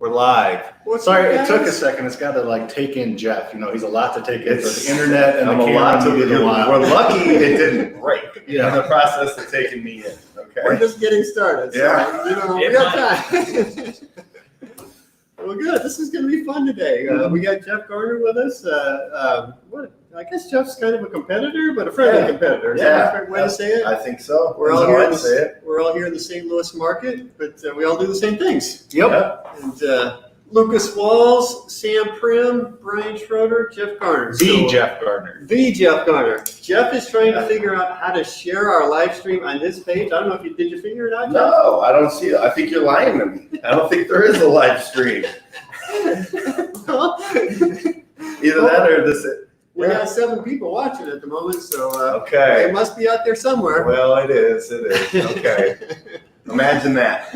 We're live. Sorry, it took a second. It's got to like take in Jeff. You know, he's a lot to take in for the internet and the camera. We're lucky it didn't break in Yeah. the process of taking me in. Okay. We're just getting started. So, Yeah. we got time. Well, good. This is going to be fun today. We got Jeff Garner with us. I guess Jeff's kind of a competitor, but a friendly competitor. Is that a fair way to say it? I think so. We're all here in the St. Louis market, but we all do the same things. Yep. And Lucas Walls, Sam Prim, Brian Schroeder, Jeff Garner. Jeff Garner. The Jeff Garner. Jeff is trying to figure out how to share our live stream on this page. I don't know if did you figure it out, Jeff? No, I don't see it. I think you're lying to me. I don't think there is a live stream. Either that or this. We got 7 people watching at the moment, so Okay. it must be out there somewhere. Well, it is. Okay. Imagine that.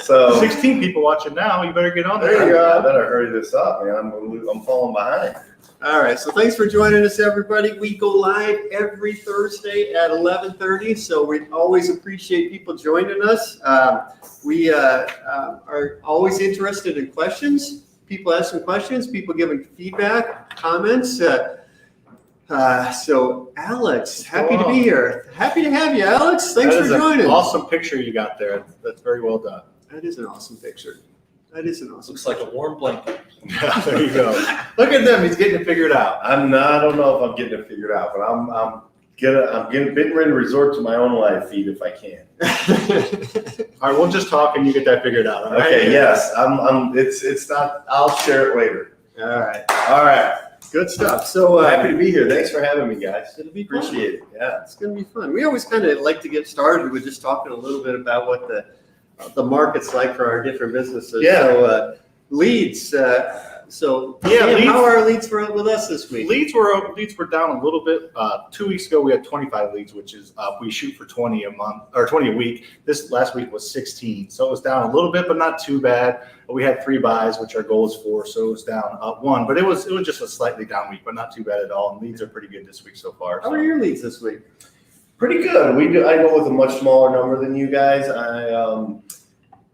So 16 people watching now. You better get on There there. you go. I better hurry this up, man. I'm falling behind. All right, so thanks for joining us, everybody. We go live every Thursday at 11:30, so we always appreciate people joining us. We are always interested in questions. People asking questions, people giving feedback, comments. So, Alex, happy to be here. Happy to have you, Alex. Thanks for joining. Awesome picture you got there. That's very well done. That is an awesome picture. That is an awesome. Looks like a warm blanket. Yeah, there you go. Look at them. He's getting it figured out. I don't know if I'm getting it figured out, but I'm getting ready to resort to my own live feed if I can. All right, we'll just talk and you get that figured out. All right? Okay. Yes. It's not. I'll share it later. All right. All right. Good stuff. So Happy to be here. Thanks for having me, guys. It'll be fun. Appreciate it. Yeah. It's going to be fun. We always kind of like to get started with just talking a little bit about what the market's like for our different businesses. Yeah. So leads. Sam, leads. how are our leads with us this week? Leads were down a little bit. 2 weeks ago, we had 25 leads, which is we shoot for 20 a month or 20 a week. This last week was 16, so it was down a little bit, but not too bad. We had 3 buys, which our goal is 4, so it was down 1. But it was just a slightly down week, but not too bad at all. And leads are pretty good this week so far. How are your leads this week? Pretty good. I go with a much smaller number than you guys.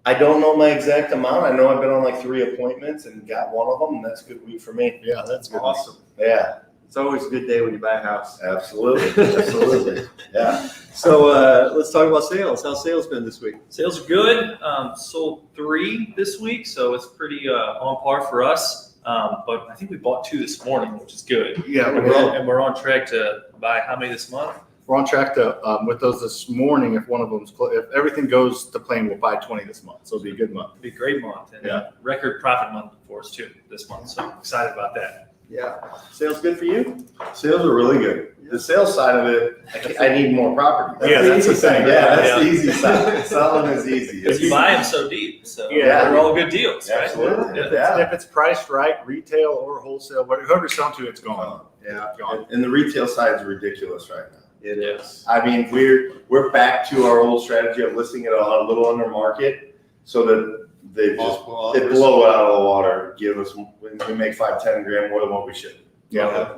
I don't know my exact amount. I know I've been on like 3 appointments and got one of them, and that's a good week for me. Yeah, that's good. Awesome. Yeah, It's always a good day when you buy a house. absolutely. Absolutely. Yeah. So let's talk about sales. How's sales been this week? Sales are good. Sold 3 this week, so it's pretty on par for us. But I think we bought 2 this morning, which is good. Yeah, And we're on track to buy how many this month? we're on track to with those this morning. If one of them's if everything goes to plan, we'll buy 20 this month. So it'll be a good month. It'll be a great month and Yeah. record profit month for us too this month. So I'm excited about that. Yeah. Sales good for you? Sales are really good. The sales side of it, I need more property. Yeah, that's the thing. Yeah, that's the easy side. Selling is easy. Because you buy them so deep, so Yeah. they're all good deals, right? Absolutely. If it's priced right, retail or wholesale, whoever it's selling to, it's gone. Yeah. Gone. And the retail side is ridiculous right now. It is. I mean, we're back to our old strategy of listing it a little under market, so that they just they blow it out of the water. Give us we make 5-10 grand more than what we should. Yeah.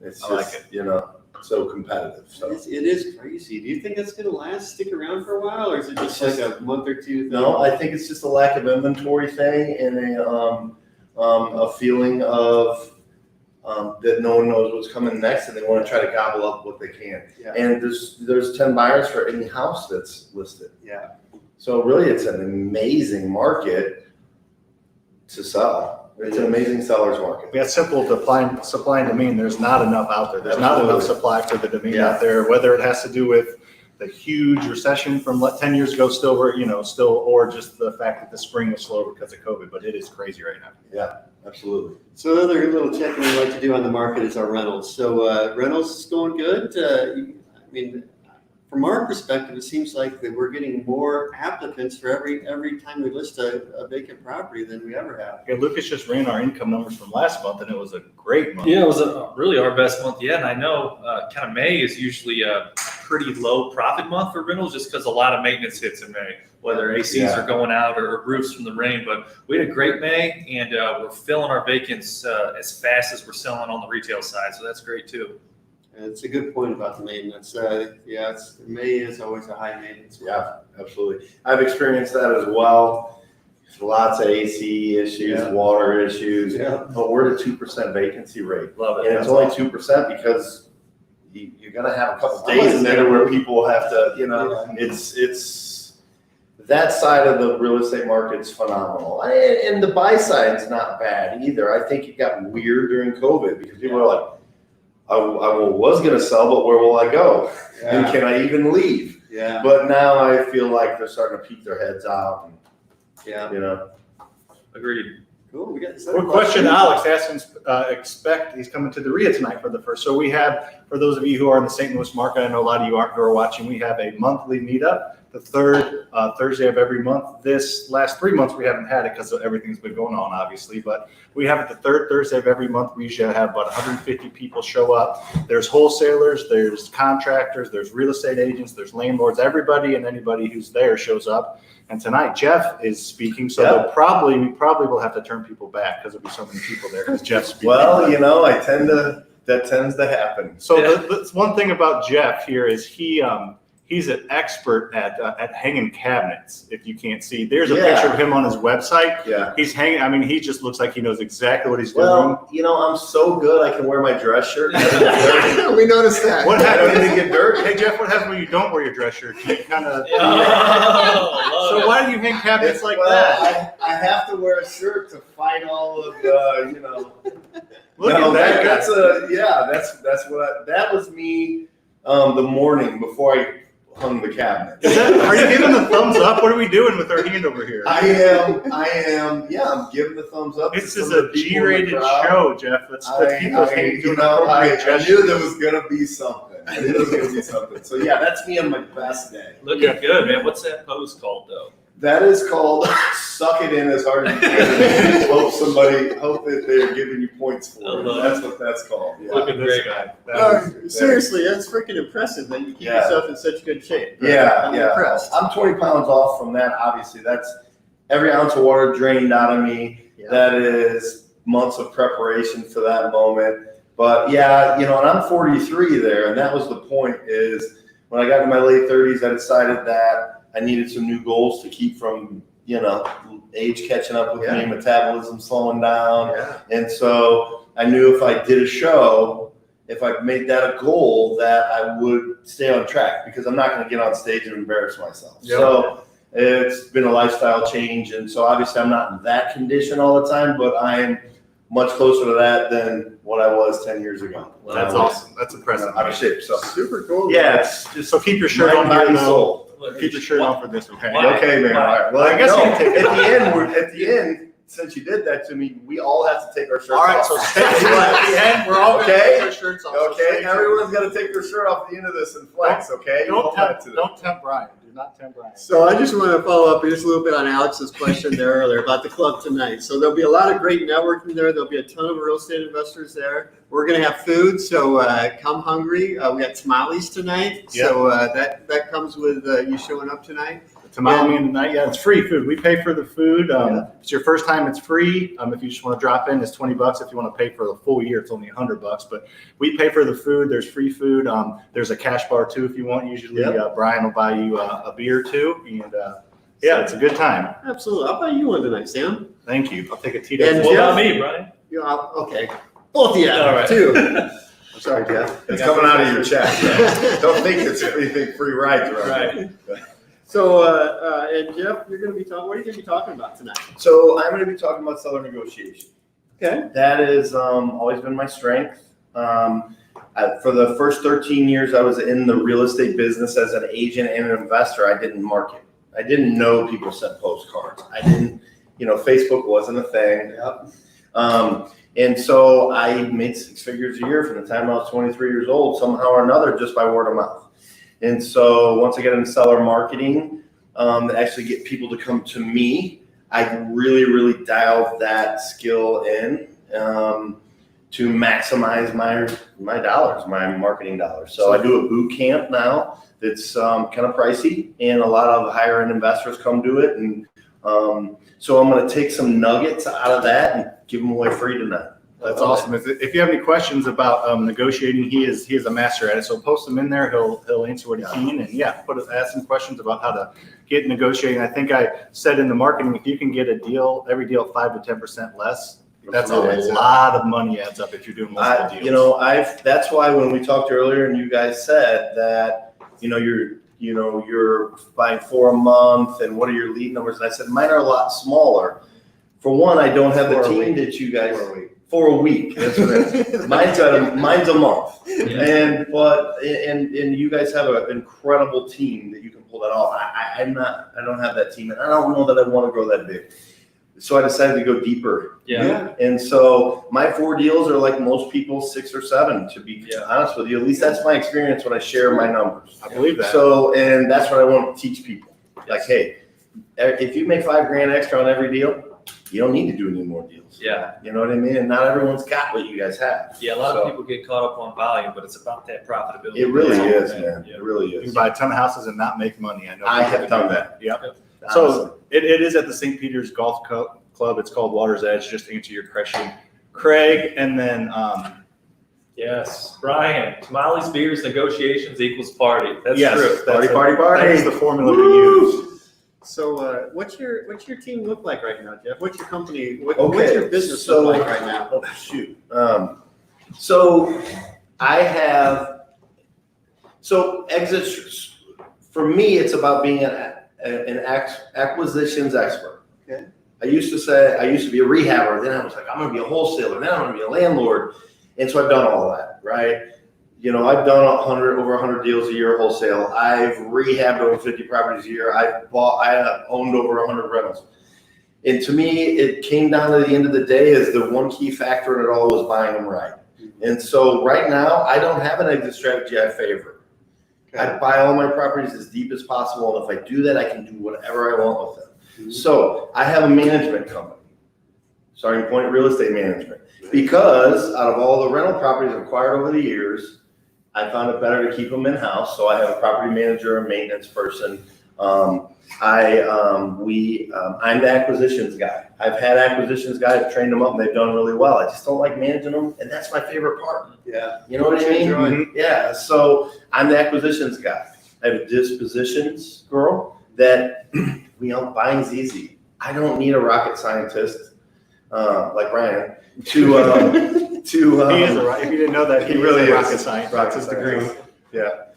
It's I like just, so competitive. So It is crazy. Do you think that's going to stick around for a while, or is it just like a month or 2 thing? no, I think it's just a lack of inventory thing and a feeling of that no one knows what's coming next, and they want to try to gobble up what they can. Yeah. And there's 10 buyers for any house that's listed. Yeah. So really, it's an amazing market to sell. It's an amazing seller's market. We have simple supply and demand. There's not enough out there. There's not enough supply for the demand out there, whether it has to do with the huge recession from 10 years ago, or just the fact that the spring was slower because of COVID, but it is crazy right now. Yeah, absolutely. So the other little check-in we like to do on the market is our rentals. So rentals is going good. I mean, from our perspective, it seems like that we're getting more applicants for every time we list a vacant property than we ever have. Okay, Lucas just ran our income numbers from last month, and it was a great month. Yeah, it was really our best month yet. And I know kind of May is usually a pretty low profit month for rentals just because a lot of maintenance hits in May, whether ACs are going out or roofs from the rain. But we had a great May, and we're filling our vacants as fast as we're selling on the retail side. So that's great too. It's a good point about the maintenance. May is always a high maintenance. Yeah, absolutely. I've experienced that as well. Lots of AC issues, water issues, but we're at a 2% vacancy rate. Love it. And it's only 2% because you're gonna have a couple days in there where people have to, it's that side of the real estate market's phenomenal. And the buy side's not bad either. I think it got weird during COVID because people are like, I was gonna sell, but where will I go? And can I even leave? Yeah. But now I feel like they're starting to peek their heads out. And, Agreed. Cool. We got this Quick question, Alex asking, expect he's coming to the RIA tonight for the first. So we have, for those of you who are in the St. Louis market, I know a lot of you aren't who are watching, we have a monthly meetup, the third Thursday of every month. This last 3 months, we haven't had it because everything's been going on, obviously, but we have it the third Thursday of every month. We usually have about 150 people show up. There's wholesalers, there's contractors, there's real estate agents, there's landlords, everybody and anybody who's there shows up. And tonight Jeff is speaking, so we probably will have to turn people back because there'll be so many people there because Jeff's speaking. Well, that tends to happen. So the one thing about Jeff here is he's an expert at hanging cabinets. If you can't see, there's a picture of him on his website. Yeah. He's hanging. I mean, he just looks like he knows exactly what he's doing. Well, I'm so good I can wear my dress shirt. We noticed that. What I don't happens? even get dirt. Hey Jeff, what happens when you don't wear your dress shirt? Can you kind of? So So why do you hang cabinets like that? I have to wear a shirt to fight all of Look at that. that was me the morning before I hung the cabinet. Are you giving the thumbs up? What are we doing with our hand over here? I am. Yeah, I'm giving the thumbs up. This is a G-rated show, Jeff. Let's keep those hands doing I gesture. knew there was gonna be something. So yeah, that's me on my best day. Looking good, man. What's that pose called, though? That is called suck it in as hard as you can. Hope that they're giving you points for it. That's what that's called. Yeah. Looking great. Seriously, that's freaking impressive that you keep yourself in such good shape. I'm impressed. I'm 20 pounds off from that. Obviously, that's every ounce of water drained out of me. Yeah. That is months of preparation for that moment. But and I'm 43 there, and that was the point. Is when I got in my late 30s, I decided that I needed some new goals to keep from, age catching up with me, metabolism slowing down. Yeah. And so I knew if I did a show, if I made that a goal, that I would stay on track because I'm not going to get on stage and embarrass myself. Yep. So it's been a lifestyle change. And so obviously I'm not in that condition all the time, but I'm much closer to that than what I was 10 years ago. That's awesome. That's impressive. Out of shape. So Super cool. yeah, it's just So keep your shirt on mind, here, body, though. soul. Keep your shirt on for this, okay? Why? Okay, man. All right. Well, I guess you can take it at the end, since you did that to me, we all have to take our shirts All right, off. so stay at the end. We're all going to Okay. take our shirts off. So Okay, stay everyone's got to take their shirt off at the end of this and flex. Okay, Don't tempt Brian. Do not tempt Brian. So I just want to follow up just a little bit on Alex's question there earlier about the club tonight. So there'll be a lot of great networking there. There'll be a ton of real estate investors there. We're going to have food, so come hungry. We got tamales tonight, so that comes with you showing up tonight. Tamale man tonight, it's free food. We pay for the food. If it's your first time, it's free. If you just want to drop in, it's $20. If you want to pay for the full year, it's only $100. But we pay for the food. There's free food. There's a cash bar too if you want. Usually, Brian will buy you a beer too, and it's a good time. Absolutely, I'll buy you one tonight, Sam. Thank you. I'll take a And Tito's. What about me, Brian? Okay, both of you, All right. too. I'm sorry, Jeff. It's coming out of your chest. Don't think it's anything free rides around. Right. So, and Jeff, you're going to be talking. What are you going to be talking about tonight? So I'm going to be talking about seller negotiation. Okay. That has always been my strength. For the first 13 years I was in the real estate business as an agent and an investor, I didn't market. I didn't know people sent postcards. I didn't, Facebook wasn't a thing. Yep. And so I made 6 figures a year from the time I was 23 years old, somehow or another, just by word of mouth. And so once I get into seller marketing, actually get people to come to me, I really, really dialed that skill in to maximize my dollars, my marketing dollars. So I do a boot camp now that's kind of pricey, and a lot of higher end investors come to it. And so I'm going to take some nuggets out of that and give them away free tonight. That's awesome. If you have any questions about negotiating, he is a master at it. So post them in there. He'll answer what he can, and ask some questions about how to get negotiating. I think I said in the marketing, if you can get every deal 5 to 10% less, that's a lot of money adds up if you're doing multiple deals. That's why when we talked earlier and you guys said that, you're buying 4 a month and what are your lead numbers? And I said, mine are a lot smaller. For one, I don't have the team that you guys. For a week. That's what it is. Mine's a month. Yeah. And you guys have an incredible team that you can pull that off. I don't have that team, and I don't know that I want to grow that big. So I decided to go deeper. Yeah. And so my 4 deals are like most people's 6 or 7, to be honest with you. At least that's my experience when I share my numbers. I believe that. So, and that's what I want to teach people. Like, hey, if you make $5,000 extra on every deal, you don't need to do any more deals. Yeah. You know what I mean? And not everyone's got what you guys have. Yeah, a lot of people get caught up on volume, but it's about that profitability. It really is, Yeah. man. It really You is. can buy a ton of houses and not make money. I know. I have done that. Yep. Honestly. So it is at the St. Peter's Golf Club. It's called Water's Edge, just to answer your question. Craig, and then Yes, Brian, tamales, beers, negotiations equals party. That's yes, true. Party. That's the formula to use. So, what's your team look like right now, Jeff? What's your company? What's Okay, your business so- look like right now? Oh, shoot. So I have, exits, for me, it's about being an acquisitions expert. Okay. I used to be a rehabber, then I was like, I'm gonna be a wholesaler, then I'm gonna be a landlord. And so I've done all that, right? I've done over 100 deals a year wholesale. I've rehabbed over 50 properties a year. I have owned over 100 rentals. And to me, it came down to the end of the day is the one key factor in it all was buying them right. And so right now, I don't have an exit strategy I favor. Okay. I buy all my properties as deep as possible. And if I do that, I can do whatever I want with them. So I have a management company. Starting Point Real Estate Management. Because out of all the rental properties acquired over the years, I found it better to keep them in-house. So I have a property manager, a maintenance person. I'm the acquisitions guy. I've had acquisitions guys, I've trained them up, and they've done really well. I just don't like managing them, and that's my favorite part. Yeah. You know what I mean? Mhm. Yeah. So I'm the acquisitions guy. I have a dispositions girl that buying's easy. I don't need a rocket scientist like Brian to He is if you didn't know that, he really is. rocket science. That's his degree. Yeah.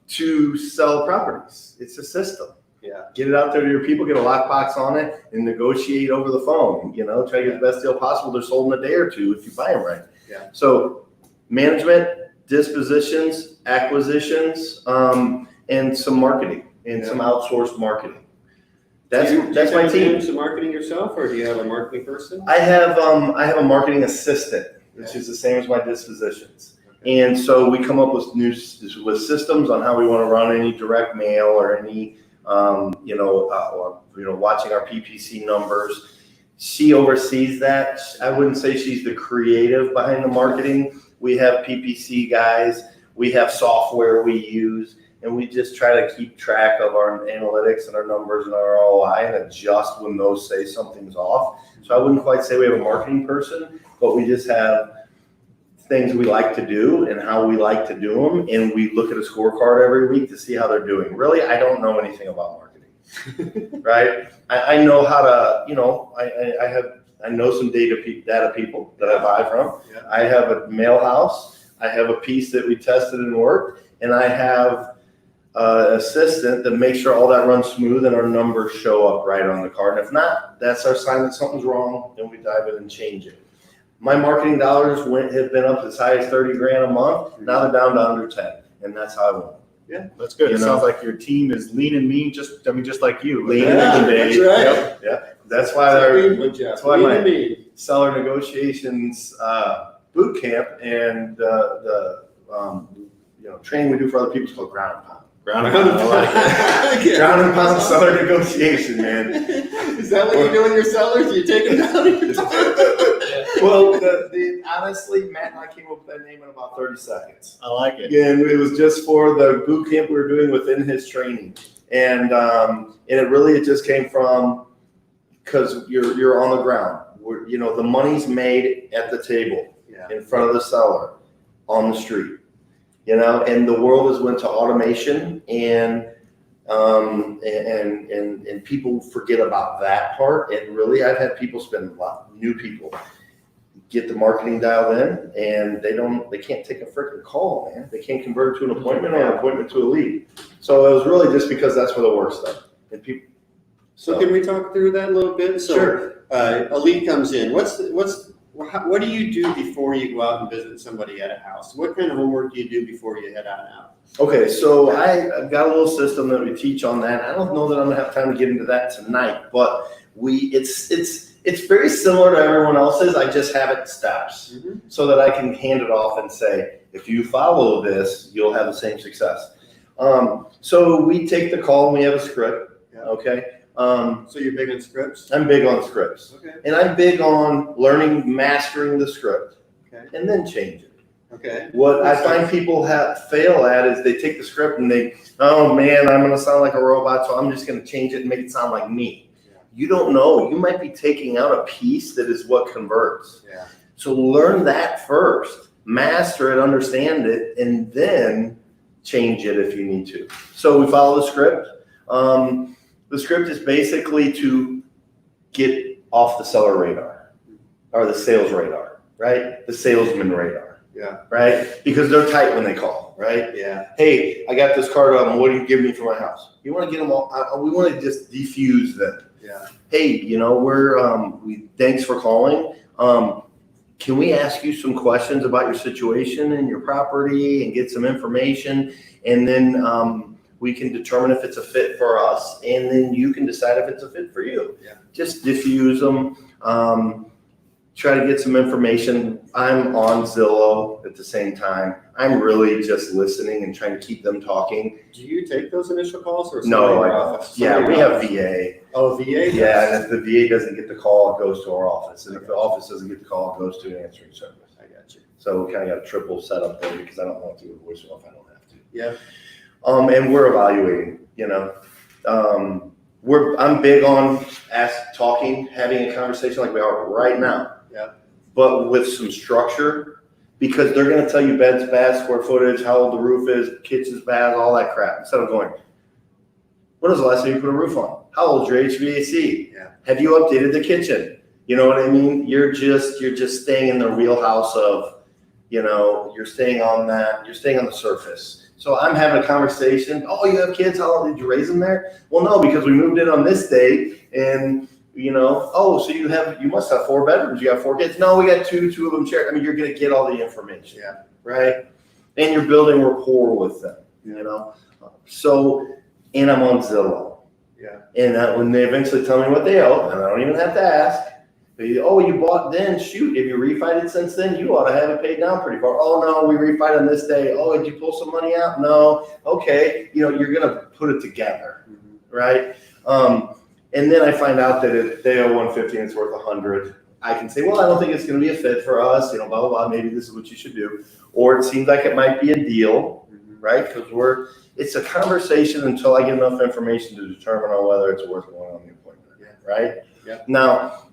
To sell properties. It's a system. Yeah. Get it out there to your people, get a lockbox on it, and negotiate over the phone. Try to get the best deal possible. They're sold in a day or two if you buy them right. Yeah. So management, dispositions, acquisitions, and some marketing and some outsourced marketing. That's my team. Manage the marketing yourself, or do you have a marketing person? I have a marketing assistant, which is the same as my dispositions. And so we come up with with systems on how we want to run any direct mail or any, watching our PPC numbers. She oversees that. I wouldn't say she's the creative behind the marketing. We have PPC guys. We have software we use, and we just try to keep track of our analytics and our numbers and our ROI and adjust when those say something's off. So I wouldn't quite say we have a marketing person, but we just have things we like to do and how we like to do them. And we look at a scorecard every week to see how they're doing. Really, I don't know anything about marketing, right? I know how to, I know some data people that I buy from. Yeah. I have a mail house. I have a piece that we tested and worked. And I have an assistant that makes sure all that runs smooth and our numbers show up right on the card. And if not, that's our sign that something's wrong. Then we dive in and change it. My marketing dollars have been up as high as $30,000 a month. Now they're down to under 10, and that's how I want. Yeah, that's good. It sounds like your team is lean and mean, just like you. Lean and mean. Dave. That's right. Yep. That's why my me. seller negotiations boot camp and the training we do for other people is called ground and pound. Ground and pound. I like it. Ground and pound seller negotiation, man. Is that what you do with your sellers? You take them down and Well, honestly, Matt and I came up with that name in about 30 seconds. I like it. And it was just for the boot camp we were doing within his training. And it just came from, because you're on the ground. the money's made at the table in front of the seller on the street, and the world has went to automation and people forget about that part. And really, I've had people spend new people get the marketing dialed in, and they can't take a freaking call, man. They can't convert it to an appointment or an appointment to a lead. So it was really just because that's where the work's done. And people. So can we talk through that a little bit? So, sure. A lead comes in. What do you do before you go out and visit somebody at a house? What kind of homework do you do before you head on out? Okay, so I've got a little system that we teach on that. I don't know that I'm gonna have time to get into that tonight, but it's very similar to everyone else's. I just have it in steps so that I can hand it off and say, if you follow this, you'll have the same success. So we take the call and we have a script. Okay. So you're big on scripts? I'm big on scripts. Okay. And I'm big on mastering the script and then change it. Okay. What I find people fail at is they take the script and oh man, I'm going to sound like a robot, so I'm just going to change it and make it sound like me. Yeah. You don't know. You might be taking out a piece that is what converts. Yeah. So learn that first, master it, understand it, and then change it if you need to. So we follow the script. The script is basically to get off the seller radar or the sales radar, right? The salesman radar. Yeah. Right? Because they're tight when they call, right? Yeah. Hey, I got this card on. What do you give me for my house? You want to get them all? We want to just defuse them. Yeah. Hey, thanks for calling. Can we ask you some questions about your situation and your property and get some information? And then we can determine if it's a fit for us. And then you can decide if it's a fit for you. Yeah. Just diffuse them. Try to get some information. I'm on Zillow at the same time. I'm really just listening and trying to keep them talking. Do you take those initial calls or no? We have VA. Oh, VA? Yeah, and if the VA doesn't get the call, it goes to our office. And if the office doesn't get the call, it goes to an answering service. I got you. So we kind of got a triple setup there because I don't want to do a voicemail if I don't have to. Yeah. And we're evaluating, I'm big on talking, having a conversation like we are right now. Yeah. But with some structure, because they're going to tell you bed's bad, square footage, how old the roof is, kitchen's bad, all that crap. Instead of going, when was the last time you put a roof on? How old's your HVAC? Yeah. Have you updated the kitchen? You know what I mean? You're just staying in the wheelhouse of, you're staying on the surface. So I'm having a conversation. Oh, you have kids? How long did you raise them there? Well, no, because we moved in on this date, and so you must have 4 bedrooms. You got 4 kids? No, we got 2 of them share. I mean, you're going to get all the information. Yeah. Right. And you're building rapport with them. So, and I'm on Zillow. Yeah. And when they eventually tell me what they owe, and I don't even have to ask. Oh, you bought then? Shoot, have you refied it since then? You ought to have it paid down pretty far. Oh, no, we refied on this day. Oh, did you pull some money out? No. Okay. You're going to put it together, right? And then I find out that if they owe 150 and it's worth 100, I can say, well, I don't think it's going to be a fit for us. Blah, blah, blah. Maybe this is what you should do. Or it seems like it might be a deal, right? Because it's a conversation until I get enough information to determine on whether it's worth going on the appointment, right? Yeah. Now,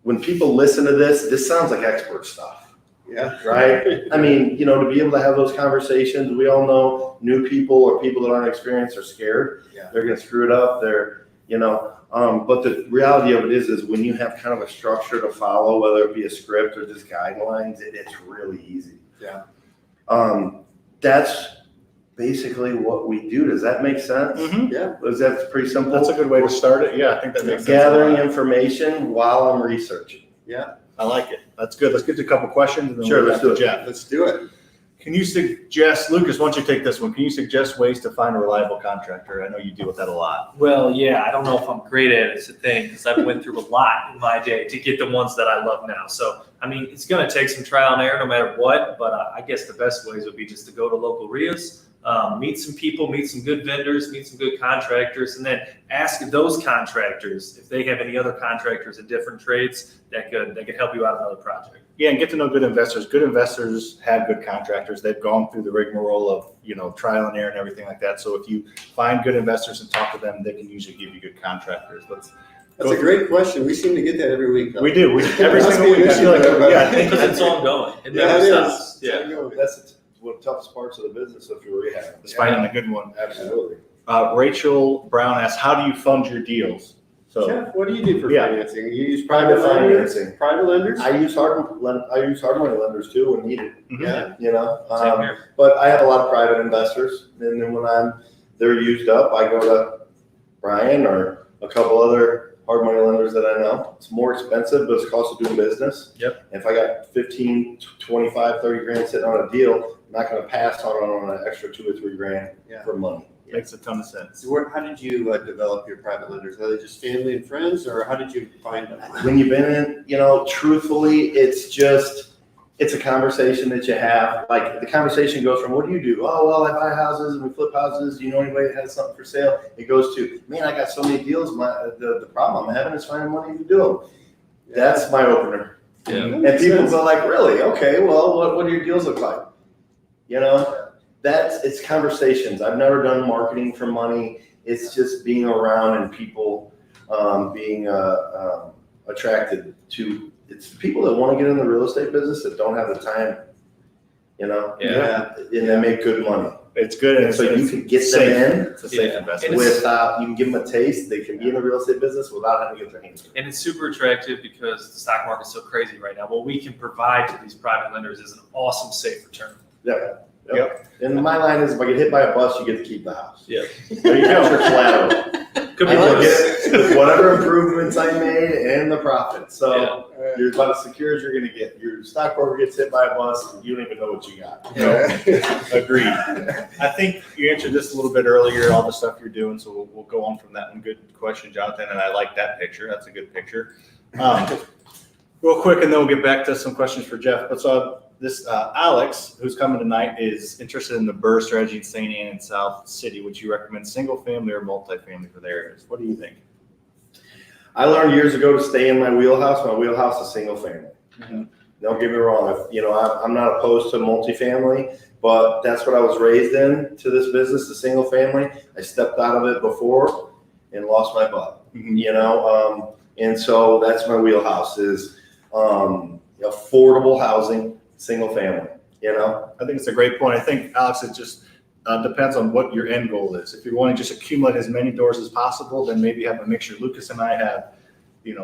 when people listen to this sounds like expert stuff. Yeah. Right. I mean, to be able to have those conversations, we all know new people or people that aren't experienced are scared. Yeah. They're going to screw it up. But the reality of it is when you have kind of a structure to follow, whether it be a script or just guidelines, it's really easy. Yeah. That's basically what we do. Does that make sense? Mm-hmm. Yeah. That's pretty simple. That's a good way to start it. Yeah, I think that makes sense. Gathering information while I'm researching. Yeah, I like it. That's good. Let's get to a couple questions. And then sure, let's do it. Jeff. Let's do it. Can you suggest, Lucas, why don't you take this one? Can you suggest ways to find a reliable contractor? I know you deal with that a lot. Well, yeah, I don't know if I'm great at it. It's a thing because I've went through a lot in my day to get the ones that I love now. So, I mean, it's going to take some trial and error no matter what, but I guess the best ways would be just to go to local RIAs, meet some people, meet some good vendors, meet some good contractors, and then ask those contractors if they have any other contractors in different trades that could help you out on another project. Yeah, and get to know good investors. Good investors have good contractors. They've gone through the rigmarole of, trial and error and everything like that. So if you find good investors and talk to them, they can usually give you good contractors. That's a great question. We seem to get that every week, though. We do. Every Must single be week. I feel like, Yeah. I think Because it's ongoing. It Yeah, never it stops. is. Yeah. That's one of the toughest parts of the business if you're rehab. it's finding a good one. Absolutely. Rachel Brown asks, how do you fund your deals? So Jeff, what do you do for Yeah. financing? You use Private private lenders? financing. Private lenders? I use hard money lenders too when needed. Yeah. You know, Same here. but I have a lot of private investors, and then when they're used up, I go to Brian or a couple other hard money lenders that I know. It's more expensive, but it's cost of doing business. Yep. If I got 15, 25, 30 grand sitting on a deal, I'm not going to pass on an extra 2 or 3 grand Yeah. for money. makes a ton of sense. So how did you develop your private lenders? Are they just family and friends, or how did you find them? When you've been in, truthfully, it's a conversation that you have. Like the conversation goes from, what do you do? Oh, well, I buy houses and we flip houses. Do you know anybody that has something for sale? It goes to, man, I got so many deals. The problem I'm having is finding money to do them. That's my opener. Yeah. And people go like, really? Okay, well, what do your deals look like? It's conversations. I've never done marketing for money. It's just being around and people being attracted to. It's people that want to get in the real estate business that don't have the time, Yeah. and they make good money. It's good. And so you can get safe. them It's a safe Yeah. investment. And it's- without, you can give them a taste. They can be in the real estate business without having to get their hands dirty. And it's super attractive because the stock market's so crazy right now. What we can provide to these private lenders is an awesome, safe return. Yep. And my line is, if I get hit by a bus, you get to keep the house. Yeah. There you go. Your collateral. Could I be will worse. get with whatever improvements I made and the profit. So Yeah. you're about as secure as you're going to get. Your stockbroker gets hit by a bus, you don't even know what you got. Agreed. I think you answered this a little bit earlier, all the stuff you're doing, so we'll go on from that one. Good question, Jonathan, and I like that picture. That's a good picture. Real quick, and then we'll get back to some questions for Jeff. But so this Alex, who's coming tonight, is interested in the BRRRR strategy in St. Anne and South City. Would you recommend single family or multifamily for the areas? What do you think? I learned years ago to stay in my wheelhouse. My wheelhouse is single family. Mhm. Don't get me wrong. I'm not opposed to multifamily, but that's what I was raised in to this business, the single family. I stepped out of it before and lost my butt, and so that's my wheelhouse is affordable housing, single family, I think it's a great point. I think, Alex, it just depends on what your end goal is. If you want to just accumulate as many doors as possible, then maybe have a mixture. Lucas and I have,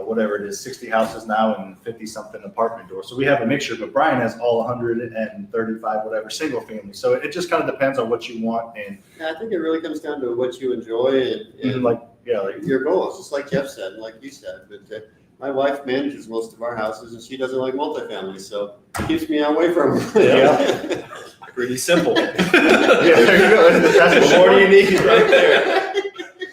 whatever it is, 60 houses now and 50-something apartment doors. So we have a mixture, but Brian has all 135, whatever, single family. So it just kind of depends on what you want. And I think it really comes down to what you enjoy and like your goals, just like Jeff said, and like you said. But my wife manages most of our houses, and she doesn't like multifamily, so it keeps me away from them. Yeah. Pretty simple. yeah, there you go. That's What more do you need right there?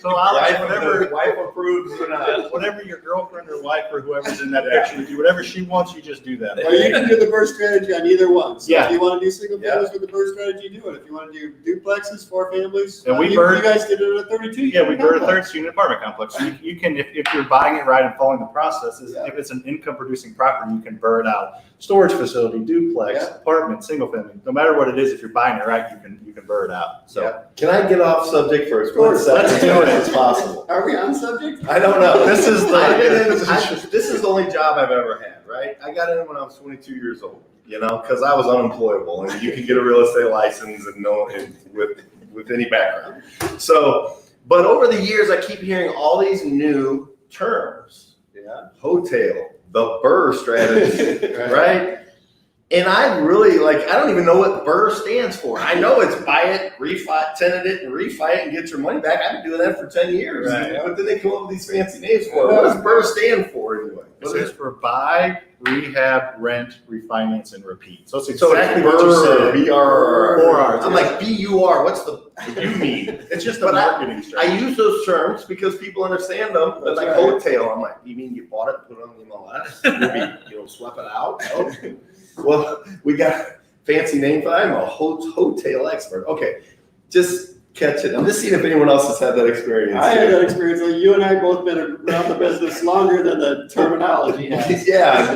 So Alex, whatever Wife approves or not. whatever your girlfriend or wife or whoever's in that picture with you, whatever she wants, you just do that. Well, you can do the BRRRR strategy on either one. So Yeah. if you want to do single families with the BRRRR strategy, do it. If you want to do duplexes, 4 families, And you guys did it at a 32. Yeah, we unit BRRRR a complex. 13-unit apartment complex. So you can, if you're buying it right and following the processes, if it's an income-producing property, you can BRRRR it out. Storage facility, duplex, Yeah. apartment, single family. No matter what it is, if you're buying it right, you can BRRRR it out. So Yeah. Can I get off subject for a split course. second? Let's do it. As possible. Are we on subject? I don't know. This is This is the only job I've ever had, right? I got in when I was 22 years old, because I was unemployable, and you can get a real estate license with any background. So, but over the years, I keep hearing all these new terms. Yeah. Hotel, the BRRRR strategy, right? And I really I don't even know what BRRRR stands for. I know it's buy it, refi, tenant it, and refi it and get your money back. I've been doing that for 10 years. Right. But then they come up with these fancy names for it. What does BRRRR stand for anyway? it stands for buy, rehab, rent, refinance, and repeat. So it's So exactly it's what you BRRRR, said. B-R-R-R. 4 R's. I'm like, B-U-R, what's the You mean. It's just a But marketing I strategy. use those terms because people understand them. But That's like right. hotel, I'm like, you mean you bought it, put it on the MLS, maybe swap it out? No. Well, we got fancy name for that. I'm a hotel expert. Okay, just catch it. I'm just seeing if anyone else has had that experience. I had that experience. Like, you and I both been around the business longer than the terminology has. Yeah,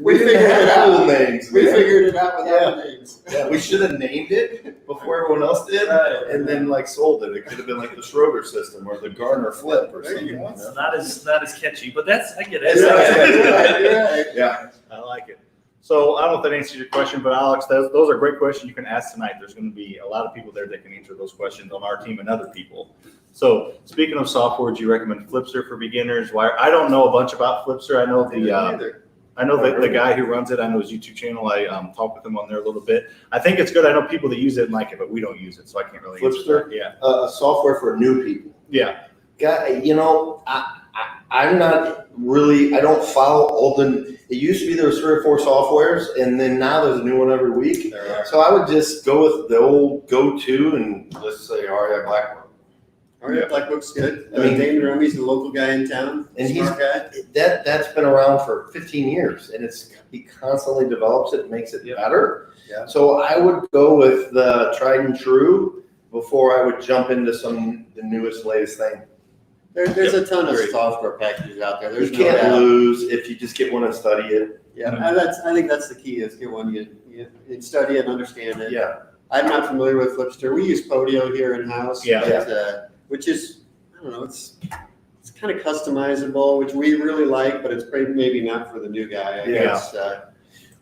we figured didn't it have out. full names. We man. figured it out without the names. Yeah, we should have named it before everyone else did, and then like sold it. It could have been like the Schroeder system or the Garner flip or There something. you go. You know? Not as catchy, but I get it. You're right. Yeah. I like it. So I don't know if that answers your question, but Alex, those are great questions you can ask tonight. There's going to be a lot of people there that can answer those questions on our team and other people. So speaking of software, do you recommend Flipster for beginners? Why? I don't know a bunch about Flipster. I know the guy who runs it. I know his YouTube channel. I talked with him on there a little bit. I think it's good. I know people that use it and like it, but we don't use it, so I can't really answer Flipster? that. Yeah. Software for new people. Yeah. Guy, you know, I'm not really. I don't follow all the. It used to be there was 3 or 4 softwares, and then now there's a new one every week. There are. So I would just go with the old go-to, and let's say REI Blackboard. All right, Black Book's good. I mean- Damon Rummy's the local guy in town. And Smart guy. That's been around for 15 years, and he constantly develops it, makes it better. Yeah. So I would go with the tried and true before I would jump into the newest, latest thing. There's a ton of Agreed. software packages out there. There's You no can't doubt. lose if you just get one and study it. Yeah, and I think that's the key is get one you study it and understand it. Yeah. I'm not familiar with Flipster. We use Podio here in house. Yeah. But, which is, I don't know, it's kind of customizable, which we really like, but it's maybe not for the new guy. I Yeah. guess.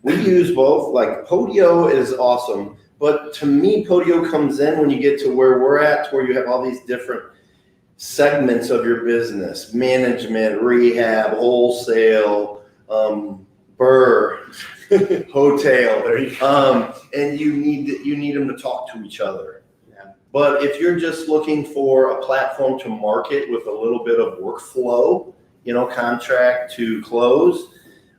We use both. Like Podio is awesome, but to me, Podio comes in when you get to where we're at, to where you have all these different segments of your business: management, rehab, wholesale, burr, hotel. There you go. And you need them to talk to each other. Yeah. But if you're just looking for a platform to market with a little bit of workflow, contract to close,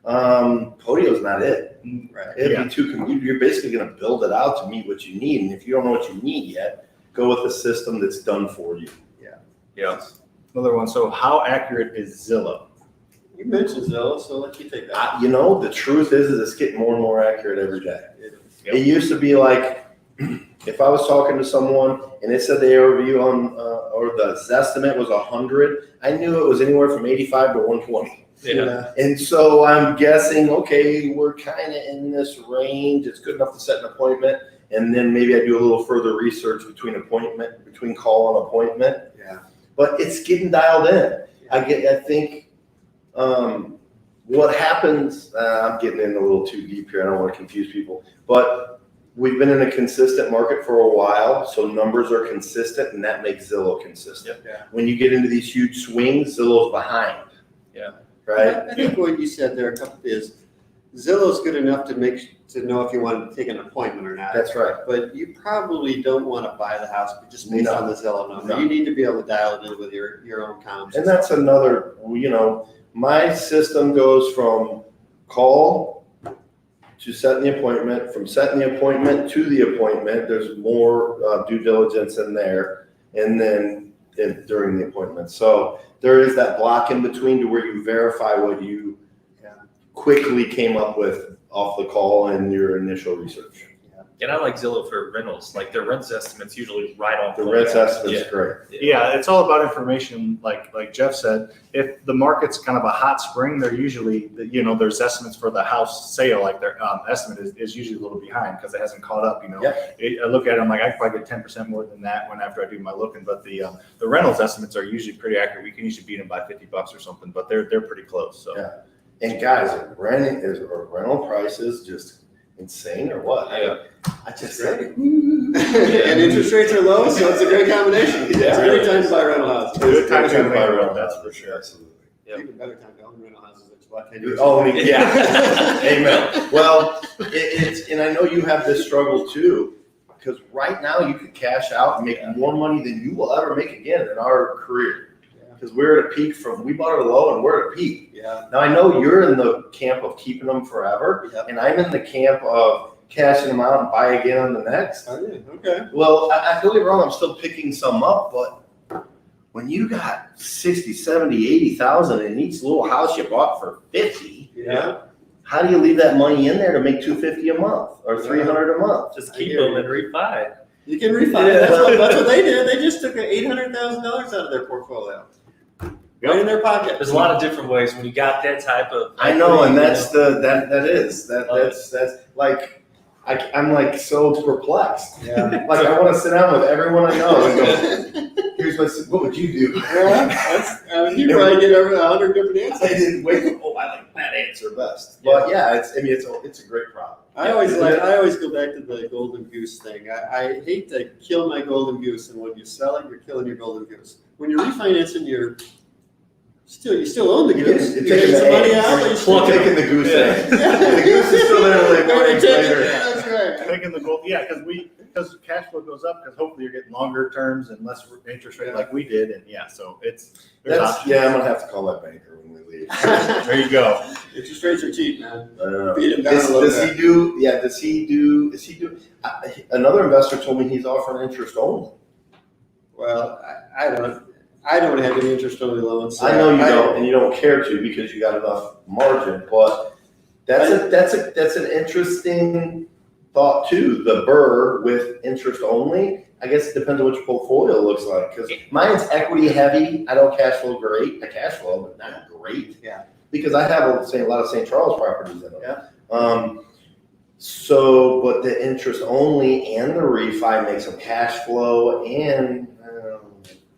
Podio's not it. Right. It'd be you're basically going to build it out to meet what you need. And if you don't know what you need yet, go with a system that's done for you. Yeah. Another one. So how accurate is Zillow? You mentioned Zillow, so let you take that. The truth is it's getting more and more accurate every day. Yep. It used to be like, if I was talking to someone and it said the ARV on, or the Zestimate was 100, I knew it was anywhere from 85 to 120. Yeah. And so I'm guessing, okay, we're kind of in this range. It's good enough to set an appointment. And then maybe I do a little further research between call and appointment. Yeah. But it's getting dialed in. I think what happens, I'm getting in a little too deep here. I don't want to confuse people, but we've been in a consistent market for a while. So numbers are consistent, and that makes Zillow consistent. Yeah. When you get into these huge swings, Zillow's behind. Yeah. Right. I think what you said there is Zillow's good enough to know if you want to take an appointment or not. That's right. But you probably don't want to buy the house just based No. on the Zillow number. No. You need to be able to dial it in with your own comps. And that's another, my system goes from call to setting the appointment, from setting the appointment to the appointment. There's more due diligence in there, and then during the appointment. So there is that block in between to where you verify what you quickly came up with off the call and your initial research. And I like Zillow for rentals. Like their rent estimate's usually right on The point. rent estimate's great. Yeah, it's all about information. Like Jeff said, if the market's kind of a hot spring, they're usually, there's estimates for the house sale, like their estimate is usually a little behind because it hasn't caught up. I look at it, I'm like, I can probably get 10% more than that after I do my looking. But the rentals estimates are usually pretty accurate. We can usually beat them by $50 or something, but they're pretty close. So. Yeah. And guys, rental prices just insane or what? Yeah. I just And interest rates are low, so it's a great combination. It's a great time to buy a rental house. Good time to buy rental, rental, that's for sure. Absolutely. Yep. Even better time to own rental houses. It's about 10 years. Oh, yeah. Amen. Well, it's, and I know you have this struggle too, because right now you could cash out and make more money than you will ever make again in our career. Because we're at a peak we bought it low and we're at a peak. Yeah. Now I know you're in the camp of keeping them forever, and I'm in the camp of cashing them out and buy again on the next. Oh, yeah. Okay. Well, I feel it wrong. I'm still picking some up, but when you got 60, 70, 80,000 in each little house you bought for 50, Yeah. how do you leave that money in there to make $250 a month or $300 a month? Just keep them and refi. You can refinance. That's what they did. They just took $800,000 out of their portfolio. Right in their pocket. There's a lot of different ways when you got that type of. I know, and that's that's like, I'm like so perplexed. Yeah. Like I want to sit down with everyone I know and go, here's what would you do? Yeah, you probably get 100 different I answers. didn't wait. Oh, I like that answer best. But yeah, it's a great problem. I always go back to the golden goose thing. I hate to kill my golden goose, and when you sell it, you're killing your golden goose. When you're refinancing, you still own the goose. You're You get some money out, but You're taking the goose egg. The goose is still there like 4 eggs later. That's right. Taking the goal, yeah, because cash flow goes up, because hopefully you're getting longer terms and less interest rate like we did, and yeah, so there's options. I'm gonna have to call my banker when we leave. There you go. Interest rates are cheap, man. I don't know. Beat him down a little Does bit. he do? Yeah. Does he do? Another investor told me he's offering interest only. Well, I don't have any interest only loans. So I know you don't, and you don't care to because you got enough margin. But that's an interesting thought too. The BRRRR with interest only. I guess it depends on what your portfolio looks like. Because mine's equity heavy. I don't cash flow great. I cash flow, but not great. Yeah. Because I have a lot of St. Charles properties in them. Yeah. But the interest only and the refi makes some cash flow, and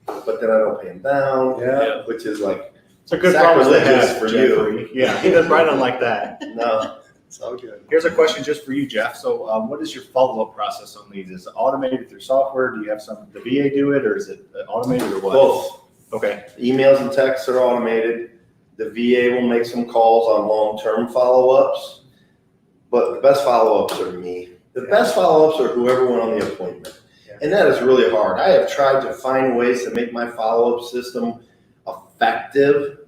but then I don't pay him down. Yeah. Which is like It's a good problem to sacrilegious have for Jeffrey. you. Yeah, he does right on like that. No. It's all good. Here's a question just for you, Jeff. So what is your follow-up process on these? Is it automated through software? Do you have the VA do it, or is it automated, or what? Both. Okay. Emails and texts are automated. The VA will make some calls on long-term follow-ups, but the best follow-ups are me. The best follow-ups are whoever went on the appointment. Yeah. And that is really hard. I have tried to find ways to make my follow-up system effective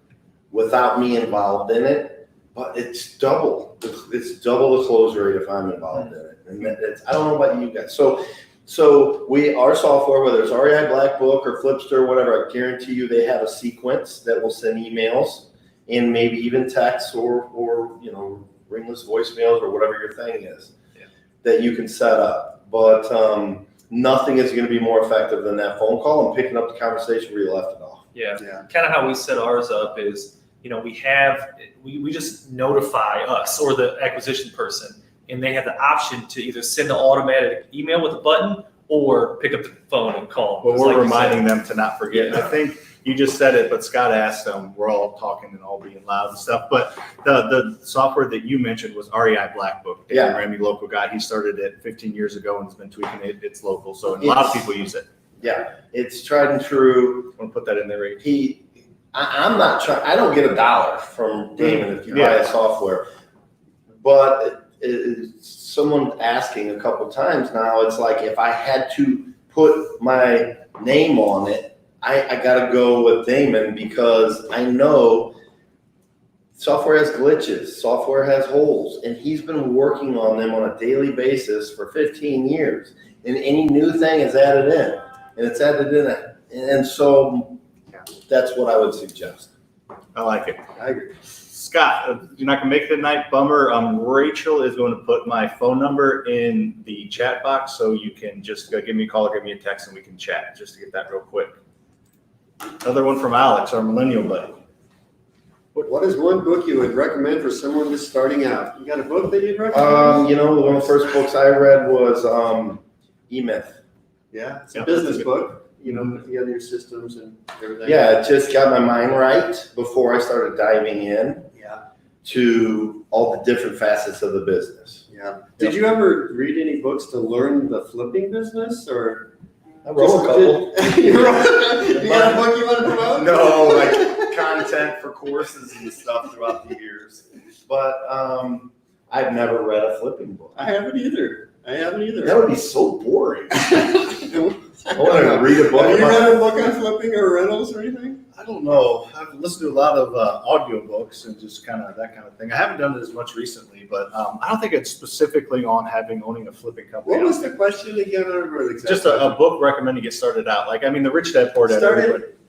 without me involved in it, but it's double. It's double the close rate if I'm involved in it. And I don't know about you guys. So our software, whether it's REI Black Book or Flipster or whatever, I guarantee you they have a sequence that will send emails and maybe even texts or ringless voicemails or whatever your thing is that you can set up. But nothing is going to be more effective than that phone call and picking up the conversation where you left it off. Yeah. Kind of how we set ours up is, we just notify us or the acquisition person, and they have the option to either send an automatic email with a button or pick up the phone and call. Well, we're reminding them to not forget. I think you just said it, but Scott asked them, we're all talking and all being loud and stuff, but the software that you mentioned was REI Black Book. Dan Ramey, local guy. He started it 15 years ago and has been tweaking it. It's local, so a lot of people use it. Yeah, it's tried and true. I want to put that in there. I'm not trying. I don't get $1 from Damon if you buy a software, but someone asking a couple times now. It's like if I had to put my name on it, I got to go with Damon because I know software has glitches, software has holes, and he's been working on them on a daily basis for 15 years. And any new thing is added in, and it's added in, and so that's what I would suggest. I like it. I agree. Scott, you're not going to make it tonight. Bummer. Rachel is going to put my phone number in the chat box, so you can just give me a call or give me a text, and we can chat just to get that real quick. Another one from Alex, our millennial buddy. What is one book you would recommend for someone just starting out? You got a book that you'd recommend? One of the first books I read was E-Myth. Yeah, it's a business book. Put together your systems and everything. Yeah, it just got my mind right before I started diving in to all the different facets of the business. Yeah. Did you ever read any books to learn the flipping business, or? I wrote a couple. You got a book you want to promote? No, like content for courses and stuff throughout the years. But I've never read a flipping book. I haven't either. That would be so boring. I want to read a book. Have you read a book on flipping or rentals or anything? I don't know. I've listened to a lot of audio books and just kind of that kind of thing. I haven't done it as much recently, but I don't think it's specifically on owning a flipping company. What was the question again? I don't remember the exact Just a book recommending get started out. Like, the Rich Dad Poor Dad.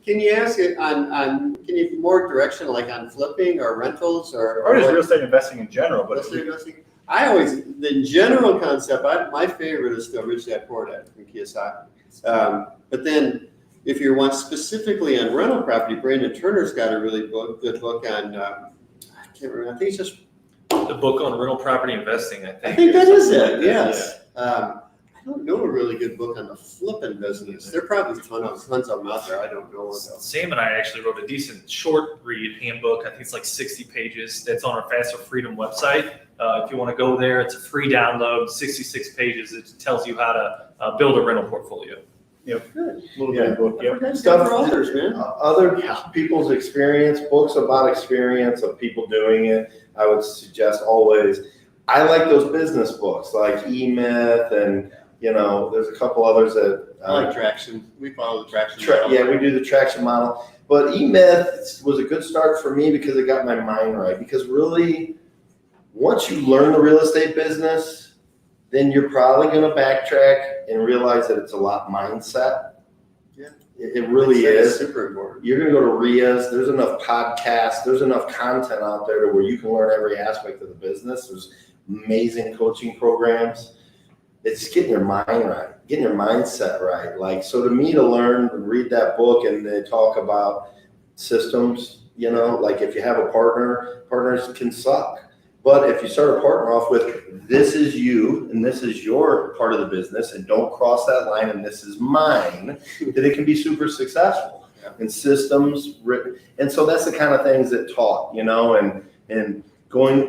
Can you ask it on can you more direction like on flipping or rentals or just real estate investing in general? But real estate investing? the general concept, my favorite is still Rich Dad Poor Dad from Kiyosaki. But then if you want specifically on rental property, Brandon Turner's got a really good book on, I can't remember, I think it's just. The book on rental property investing, I think. I think that is it, Like yes. I don't know a really good book on the flipping business. There are probably tons of them out there. I don't know what else. Sam and I actually wrote a decent short read handbook. I think it's like 60 pages. That's on our FasterFreedom website. If you want to go there, it's a free download, 66 pages. It tells you how to build a rental portfolio. Yep. Good. Little bit book. Yep. That's Stuff good for authors, man. Other people's experience, books about experience of people doing it, I would suggest always. I like those business books like E-Myth and, there's a couple others that. I like traction. We follow the traction model. Yeah, we do the traction model. But E-Myth was a good start for me because it got my mind right. Because really, once you learn the real estate business, then you're probably going to backtrack and realize that it's a lot mindset. Yeah. It really Mindset is. super important. You're going to go to RIAs. There's enough podcasts. There's enough content out there to where you can learn every aspect of the business. There's amazing coaching programs. It's getting your mind right, getting your mindset right. Like, so to me, to learn and read that book and they talk about systems, like if you have a partner, partners can suck. But if you start a partner off with, this is you and this is your part of the business and don't cross that line and this is mine, that it can be super successful. Yeah. And systems written. And so that's the kind of things that taught, and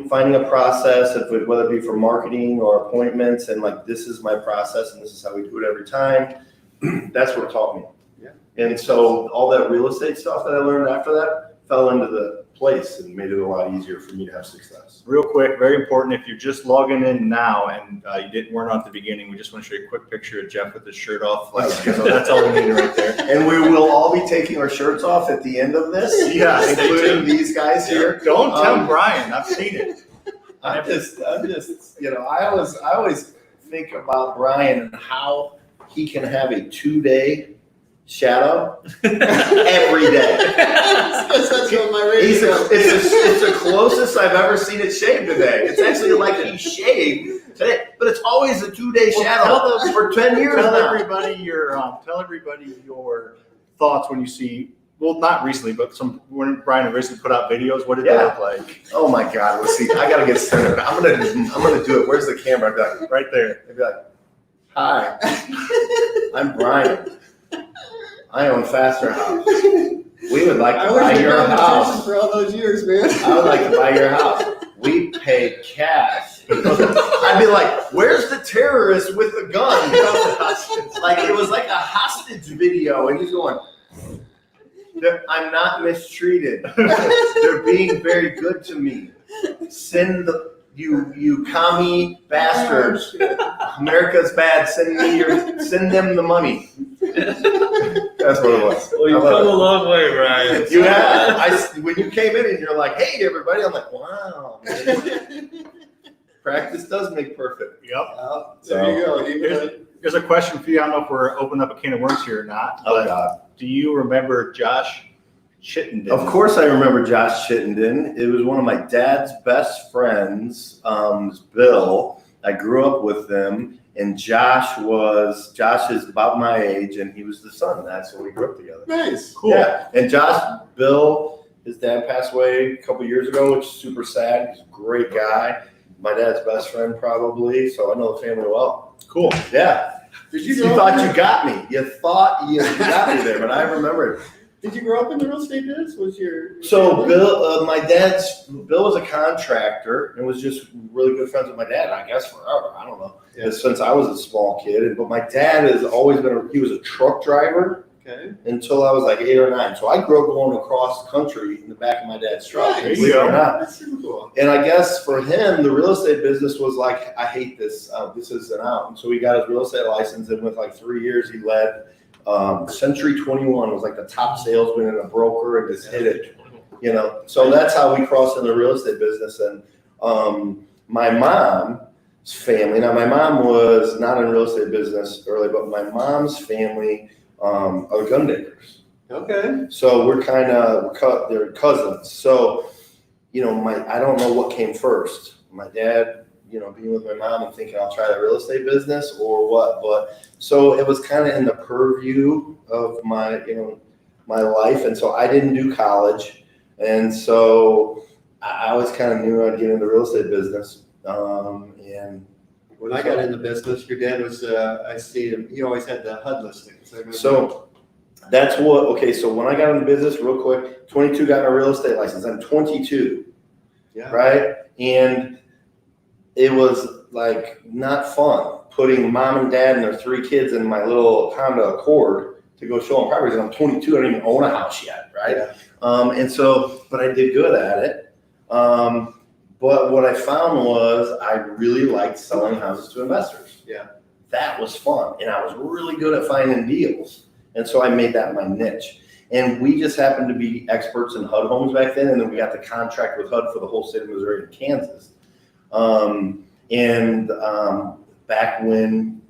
finding a process, whether it be for marketing or appointments, and like, this is my process and this is how we do it every time. That's what it taught me. Yeah. And so all that real estate stuff that I learned after that fell into the place and made it a lot easier for me to have success. Real quick, very important. If you're just logging in now and you weren't on at the beginning, we just want to show you a quick picture of Jeff with his shirt off. So that's all we need right there. And we will all be taking our shirts off at the end of this. Yeah, Including these guys here. Don't tell Brian. I've seen it. I'm just, I always think about Brian and how he can have a 2-day shadow every day. That's what my radio. It's the closest I've ever seen it shaved today. It's actually like he shaved today, but it's always a 2-day shadow for 10 years Tell now. everybody your thoughts when you see. Well, not recently, but when Brian recently put out videos. What did they look like? Oh my God! Let's see. I gotta get centered. I'm gonna do it. Where's the camera? I'd be like, Right there. I'd be like, hi, I'm Brian. I own Faster House. We would like to buy your house. For all those years, man. I would like to buy your house. We pay cash. I'd be like, where's the terrorist with the gun? Like, it was like a hostage video, and he's going, I'm not mistreated. They're being very good to me. Send you commie bastards. America's bad. Send them the money. That's what it was. Well, you've come a long way, Brian. You have. When you came in and you're like, hey, everybody, I'm like, wow. Practice does make perfect. Yep. There you go. Here's a question for you. I don't know if we're opening up a can of worms here or not. Oh, but God. Do you remember Josh Chittenden? Of course I remember Josh Chittenden. It was one of my dad's best friends, Bill. I grew up with them, and Josh is about my age, and he was the son. That's when we grew up together. Nice. Cool. Yeah, and Bill, his dad passed away a couple years ago, which is super sad. He's a great guy. My dad's best friend, probably, so I know the family well. Cool. Yeah. You thought you got me. You thought you got me there, but I remember it. Did you grow up in the real estate business? So Bill, Bill was a contractor and was just really good friends with my dad, I guess forever. I don't know. Yeah. Since I was a small kid. But my dad has always he was a truck driver until I was like 8 or 9. So I grew up going across the country in the back of my dad's truck. Nice. Believe it or not. That's super cool. And I guess for him, the real estate business was like, I hate this. This isn't out. And so he got his real estate license, and with like 3 years, he led Century 21 was like the top salesman and a broker, and just hit it. So that's how we crossed in the real estate business. And my mom's family. Now, my mom was not in real estate business early, but my mom's family are gun makers. Okay. So we're they're cousins. So, I don't know what came first. My dad being with my mom and thinking I'll try the real estate business or what. But so it was kind of in the purview of my, my life. And so I didn't do college. And so I always kind of knew I'd get into the real estate business. And when I got in the business, your dad was, I see him, he always had the HUD listings. So that's so when I got into business real quick, 22 got my real estate license. I'm 22. Yeah. Right. And it was like not fun putting mom and dad and their 3 kids in my little Honda Accord to go show them properties. I'm 22. I don't even own a house yet. Right. Yeah. But I did good at it. But what I found was I really liked selling houses to investors. Yeah. That was fun. And I was really good at finding deals. And so I made that my niche. And we just happened to be experts in HUD homes back then. And then we got the contract with HUD for the whole state of Missouri and Kansas. Back when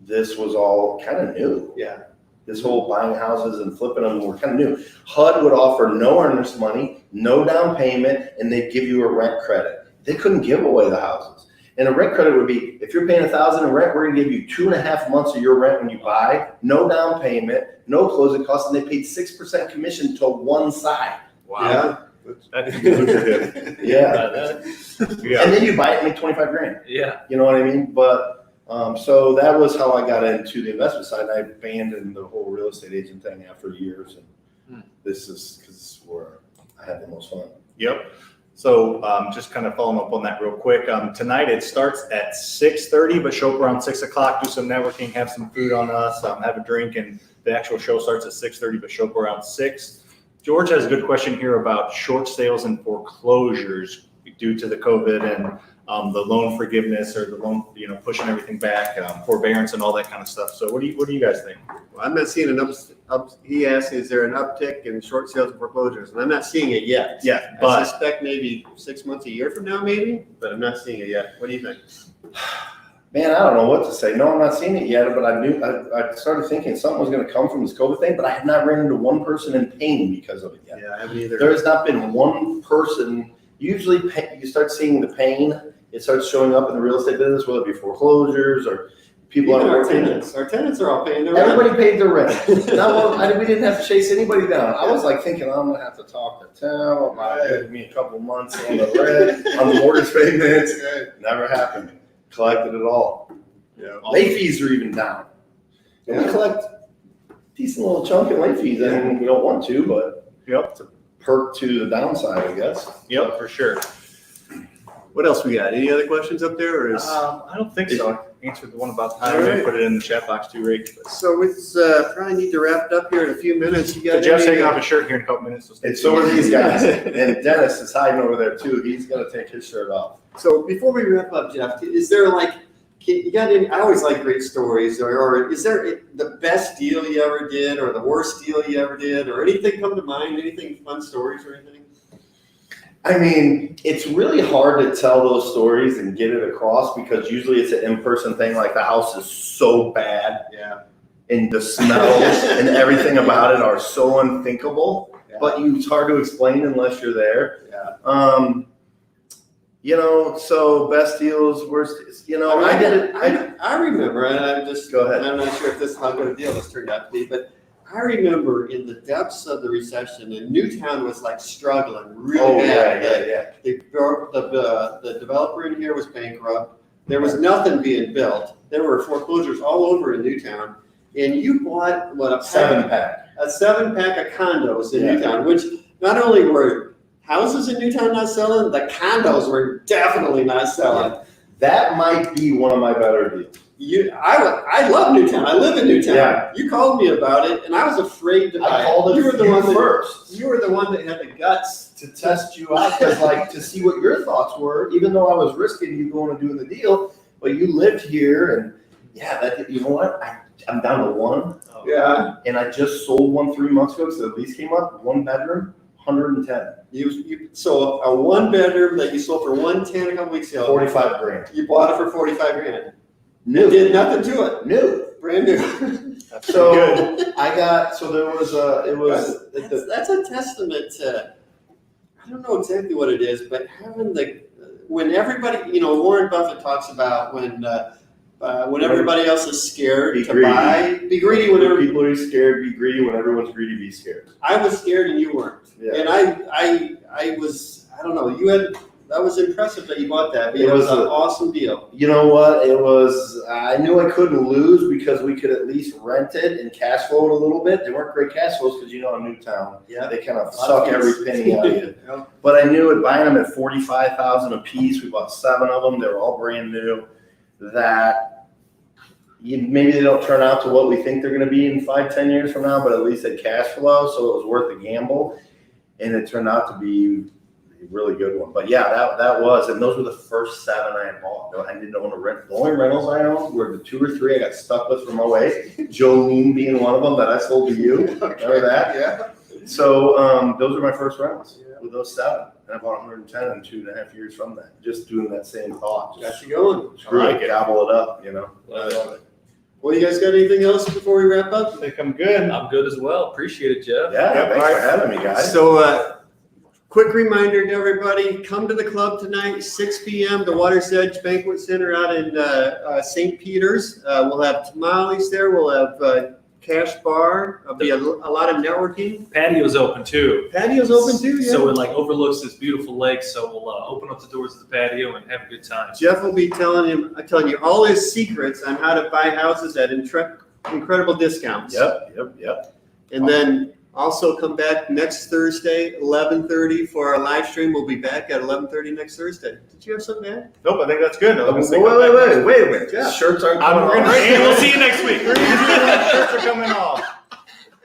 this was all kind of new. Yeah. This whole buying houses and flipping them were kind of new. HUD would offer no earnest money, no down payment, and they'd give you a rent credit. They couldn't give away the houses. And a rent credit would be, if you're paying $1,000 in rent, we're gonna give you 2.5 months of your rent when you buy, no down payment, no closing costs, and they paid 6% commission to one side. Wow. That's lucrative. Yeah. Yeah. And then you buy it and make 25 grand. Yeah. You know what I mean? But so that was how I got into the investment side. I abandoned the whole real estate agent thing after years, and this is because where I had the most fun. Yep. So just kind of following up on that real quick. Tonight it starts at 6:30, but show up around 6 o'clock, do some networking, have some food on us, have a drink, and the actual show starts at 6:30, but show up around 6. George has a good question here about short sales and foreclosures due to the COVID and the loan forgiveness or the loan, pushing everything back, forbearance and all that kind of stuff. So what do you guys think? Well, I'm not seeing an he asked, is there an uptick in short sales and foreclosures? And I'm not seeing it yet. Yeah, I but suspect maybe 6 months, a year from now, maybe, but I'm not seeing it yet. What do you think? Man, I don't know what to say. No, I'm not seeing it yet, but I started thinking something was going to come from this COVID thing, but I have not run into one person in pain because of it yet. Yeah, I haven't either. There has not been one person. Usually you start seeing the pain. It starts showing up in the real estate business, whether it be foreclosures or people Even are our working. tenants. Our tenants are all paying their rent. Everybody paid their rent. We didn't have to chase anybody down. I was like thinking, I'm going to have to talk to town about giving me a couple months on the rent, on the mortgage payments. Never happened. Collected it all. Yeah. Late fees are even down. And we collect a decent little chunk in late fees. I mean, we don't want to, but it's a perk to the downside, I guess. Yep, for sure. What else we got? Any other questions up there, or is? I don't think so. I answered the one about time. All right. Put it in the chat box too, Rick. So it's probably need to wrap it up here in a few minutes. You got Jeff's any, taking off his shirt here in a couple minutes. So And so are these guys. And Dennis is hiding over there too. He's going to take his shirt off. So before we wrap up, Jeff, is there you got any? I always like great stories, or is there the best deal you ever did, or the worst deal you ever did, or anything come to mind? Anything fun stories or anything? I mean, it's really hard to tell those stories and get it across because usually it's an in-person thing. Like the house is so bad. Yeah. And the smells and everything about it are so unthinkable. Yeah. But it's hard to explain unless you're there. Yeah. So best deals, worst. I did it. I remember, and I'm just Go ahead. I'm not sure if this is how good a deal this turned out to be, but I remember in the depths of the recession, and Newtown was like struggling really bad. The developer in here was bankrupt. There was nothing being built. There were foreclosures all over in Newtown, and you bought a 7-pack. a 7-pack of condos in Newtown, which not only were houses in Newtown not selling, the condos were definitely not selling. That might be one of my better deals. I love Newtown. I live in Newtown. Yeah. You called me about it, and I was afraid to buy I called it. You were the one first You were the one that had the guts. to test you out, because to see what your thoughts were, even though I was risking you going and doing the deal, but you lived here, and you know what? I'm down to one. Yeah. And I just sold one 3 months ago, so the lease came up, 1 bedroom, 110. You sold a 1-bedroom that you sold for 110 a couple weeks ago. 45 grand. You bought it for 45 grand. New. Did nothing to it. New. Brand new. That's good. That's a testament to, I don't know exactly what it is, but having the when everybody, Warren Buffett talks about when everybody else is scared Be to greedy. buy, be greedy whenever. People are scared, be greedy. When everyone's greedy, be scared. I was scared and you weren't. Yeah. And I was, I don't know, that was impressive that you bought that. It It was was an a- awesome deal. You know what? It was, I knew I couldn't lose because we could at least rent it and cash flow it a little bit. They weren't great cash flows because, in Newtown, Yeah. they kind of A lot suck of every fees. penny out of you. Yeah. But I knew it buying them at $45,000 a piece. We bought 7 of them. They were all brand new. That maybe they don't turn out to what we think they're going to be in 5-10 years from now, but at least they cash flow, so it was worth the gamble. And it turned out to be a really good one. But yeah, that was, and those were the first 7 I had bought. I didn't own a rent. The only rentals I owned were the 2 or 3 I got stuck with from 08. Jolene being one of them that I sold to you. Remember that? Yeah. So those were my first rentals with those 7. And I bought 110 in 2.5 years from that. Just doing that same thought. Got Just you going. screw I like it, it. gobble it up, Love it. Well, you guys got anything else before we wrap up? I think I'm good. I'm good as well. Appreciate it, Jeff. Yeah, Yep, thanks for having me, guys. So, quick reminder to everybody, come to the club tonight, 6 p.m., the Water's Edge Banquet Center out in St. Peter's. We'll have tamales there. We'll have cash bar. There'll be a lot of networking. Patio's open too. Patio's open too, yeah. So it overlooks this beautiful lake. So we'll open up the doors of the patio and have a good time. Jeff will be telling you all his secrets on how to buy houses at incredible discounts. Yep. And then also come back next Thursday, 11:30 for our live stream. We'll be back at 11:30 next Thursday. Did you have something to add? Nope, I think that's good. I was gonna say Wait come back next a minute. Yeah. Shirts aren't I'm coming gonna- off. And we'll see you next week.